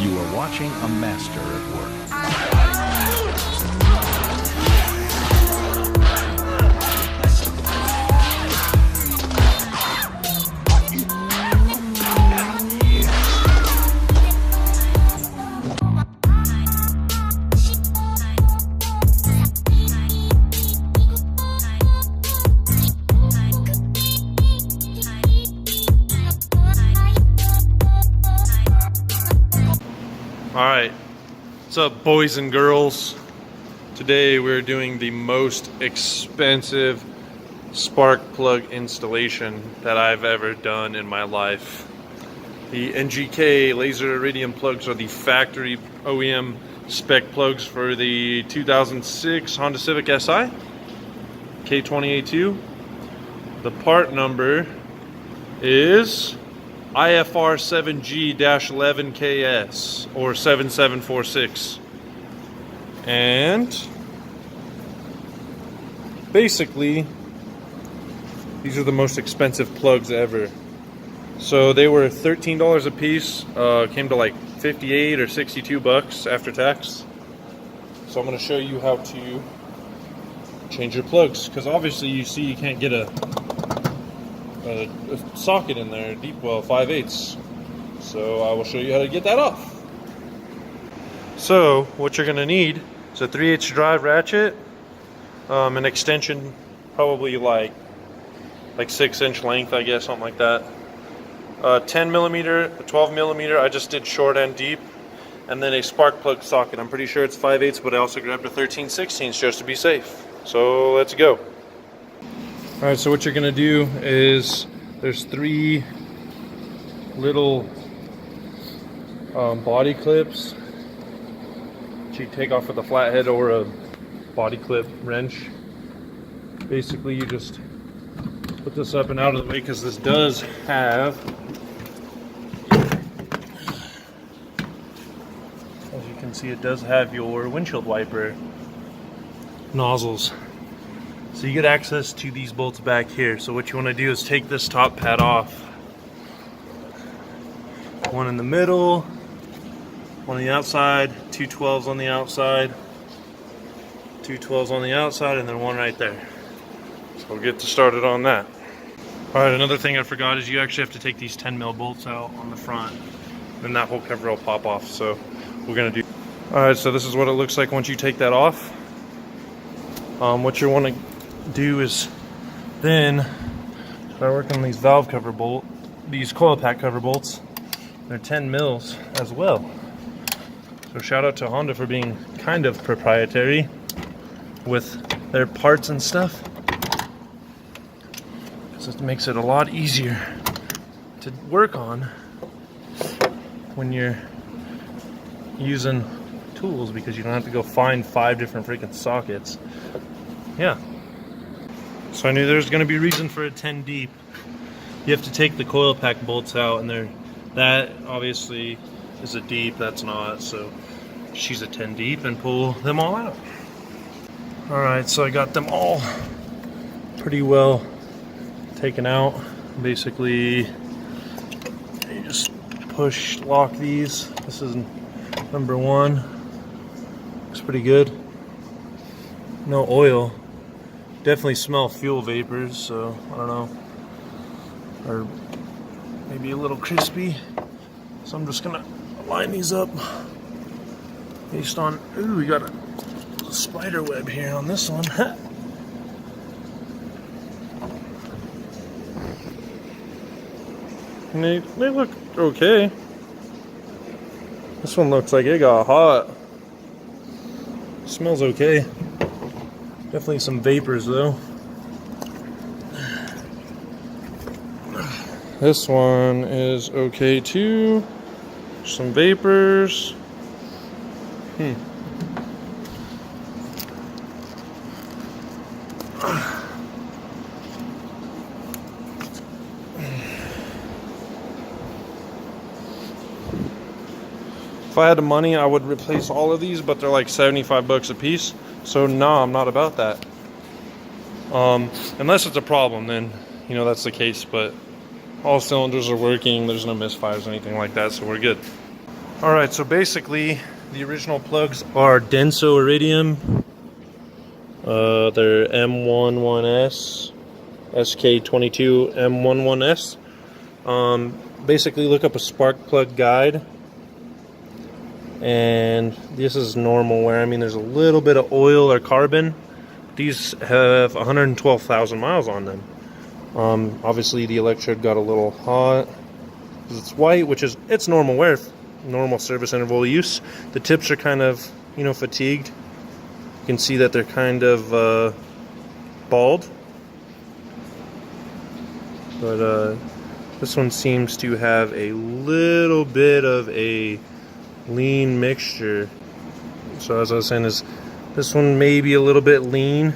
You are watching a master at work. Alright, what's up boys and girls? Today we're doing the most expensive spark plug installation that I've ever done in my life. The NGK laser iridium plugs are the factory OEM spec plugs for the 2006 Honda Civic Si K20A2. The part number is IFR 7G-11KS or 7746, and basically these are the most expensive plugs ever. So they were $13 a piece, came to like 58 or 62 bucks after tax. So I'm going to show you how to change your plugs, because obviously you see you can't get a socket in there, deep well 5/8. So I will show you how to get that off. So what you're gonna need is a 3/8 drive ratchet, an extension probably like 6-inch length, I guess, something like that. 10 millimeter, 12 millimeter, I just did short and deep, and then a spark plug socket. I'm pretty sure it's 5/8, but I also grabbed a 13/16 just to be safe. So let's go. Alright, so what you're going to do is there's 3 little body clips that you take off with a flathead or a body clip wrench. Basically, you just put this up and out of the way, because this does have, as you can see, it does have your windshield wiper nozzles. So you get access to these bolts back here. So what you want to do is take this top pad off. One in the middle, one on the outside, 2 12s on the outside, 2 12s on the outside, and then one right there. So we'll get started on that. Alright, another thing I forgot is you actually have to take these 10 mil bolts out on the front. Then that whole cover will pop off. So we're going to do. Alright, so this is what it looks like once you take that off. What you want to do is then start working on these valve cover bolt, these coil pack cover bolts. They're 10 mils as well. So shout out to Honda for being kind of proprietary with their parts and stuff, because it makes it a lot easier to work on when you're using tools, because you don't have to go find 5 different freaking sockets. Yeah. So I knew there was going to be a reason for a 10 deep. You have to take the coil pack bolts out, and that obviously is a deep, that's not, so she's a 10 deep, and pull them all out. Alright, so I got them all pretty well taken out. Basically, you just push lock these. This is number 1. Looks pretty good. No oil. Definitely smell fuel vapors, so I don't know, or maybe a little crispy. So I'm just gonna line these up based on, ooh, we got a spider web here on this one. And they look okay. This one looks like it got hot. Smells okay. Definitely some vapors though. This one is okay too. Some vapors. If I had the money, I would replace all of these, but they're like 75 bucks a piece. So no, I'm not about that. Unless it's a problem, then you know that's the case. But all cylinders are working. There's no misfires or anything like that, so we're good. Alright, so basically the original plugs are Denso Iridium. They're M11S, SK20 M11S. Basically look up a spark plug guide. And this is normal wear. I mean, there's a little bit of oil or carbon. These have 112,000 miles on them. Obviously the electrode got a little hot because it's white, which is, it's normal wear, normal service interval use. The tips are kind of, you know, fatigued. You can see that they're kind of bald. But this one seems to have a little bit of a lean mixture. So as I was saying, is this one may be a little bit lean,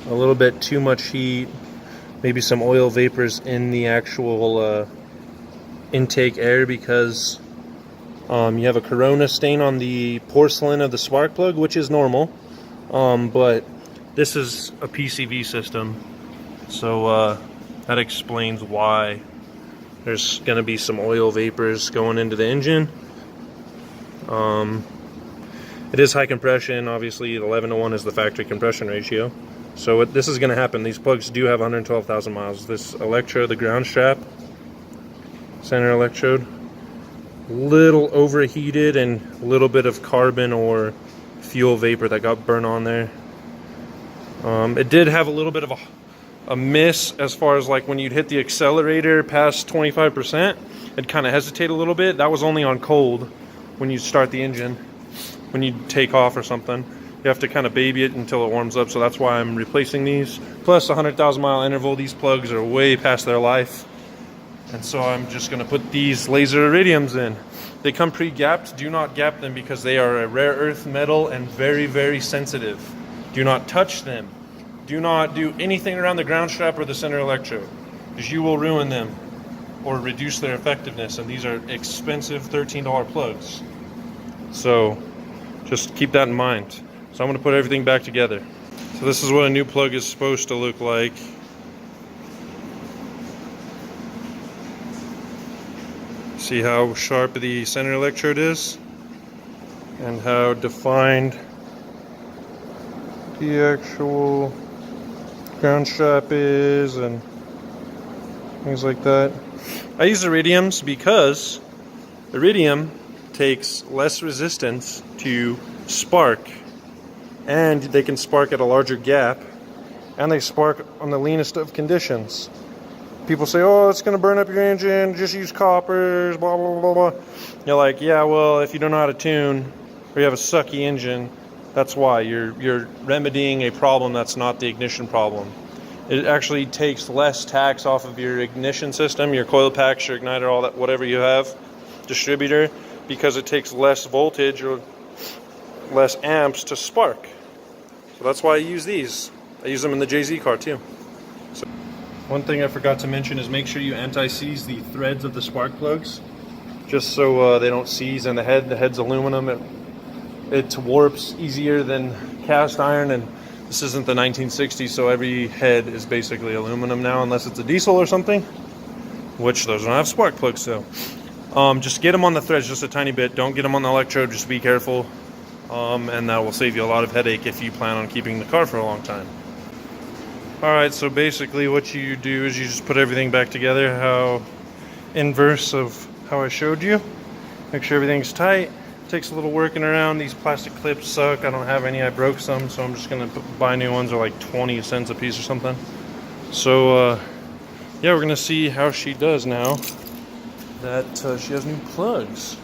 a little bit too much heat, maybe some oil vapors in the actual intake air, because you have a corona stain on the porcelain of the spark plug, which is normal, but this is a PCV system, so that explains why there's going to be some oil vapors going into the engine. It is high compression. Obviously 11:1 is the factory compression ratio, so this is going to happen. These plugs do have 112,000 miles. This electrode, the ground strap, center electrode, little overheated and a little bit of carbon or fuel vapor that got burnt on there. It did have a little bit of a miss as far as like when you'd hit the accelerator past 25%, it'd kind of hesitate a little bit. That was only on cold. When you start the engine, when you take off or something, you have to kind of baby it until it warms up. So that's why I'm replacing these. Plus 100,000 mile interval. These plugs are way past their life, and so I'm just going to put these laser iridiums in. They come pre-gapped. Do not gap them because they are a rare earth metal and very, very sensitive. Do not touch them. Do not do anything around the ground strap or the center electrode, because you will ruin them or reduce their effectiveness. And these are expensive $13 plugs. So just keep that in mind. So I'm going to put everything back together. So this is what a new plug is supposed to look like. See how sharp the center electrode is and how defined the actual ground strap is and things like that. I use iridiums because iridium takes less resistance to spark, and they can spark at a larger gap, and they spark on the leanest of conditions. People say, oh, it's going to burn up your engine, just use coppers, blah, blah, blah, blah. You're like, yeah, well, if you don't know how to tune or you have a sucky engine, that's why. You're remedying a problem that's not the ignition problem. It actually takes less tax off of your ignition system, your coil packs, your igniter, all that, whatever you have, distributor, because it takes less voltage or less amps to spark. So that's why I use these. I use them in the JZ car too. So one thing I forgot to mention is make sure you anti-seize the threads of the spark plugs, just so they don't seize. And the head's aluminum. It warps easier than cast iron, and this isn't the 1960s, so every head is basically aluminum now, unless it's a diesel or something, which those don't have spark plugs. So just get them on the threads just a tiny bit. Don't get them on the electrode. Just be careful, and that will save you a lot of headache if you plan on keeping the car for a long time. Alright, so basically what you do is you just put everything back together, how inverse of how I showed you. Make sure everything's tight. Takes a little working around. These plastic clips suck. I don't have any. I broke some, so I'm just gonna buy new ones. They're like 20 cents a piece or something. So yeah, we're gonna see how she does now that she has new plugs.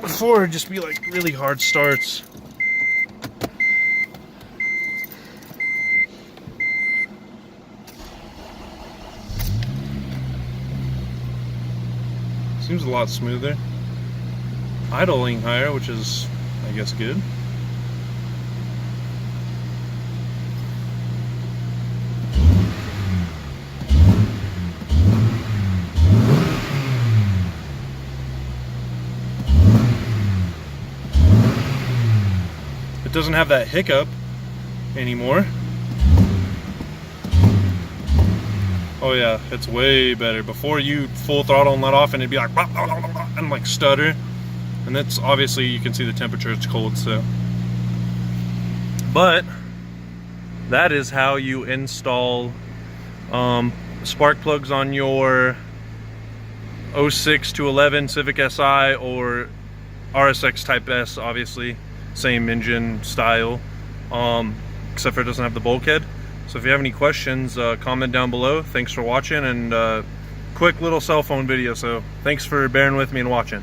Before, it'd just be like really hard starts. Seems a lot smoother. Idling higher, which is, I guess, good. It doesn't have that hiccup anymore. Oh yeah, it's way better. Before you full throttle and let off and it'd be like and like stutter. And that's obviously, you can see the temperature, it's cold, so. But that is how you install spark plugs on your 06 to 11 Civic Si or RSX Type S, obviously. Same engine style, except for it doesn't have the bulkhead. So if you have any questions, comment down below. Thanks for watching, and quick little cell phone video, so thanks for bearing with me and watching.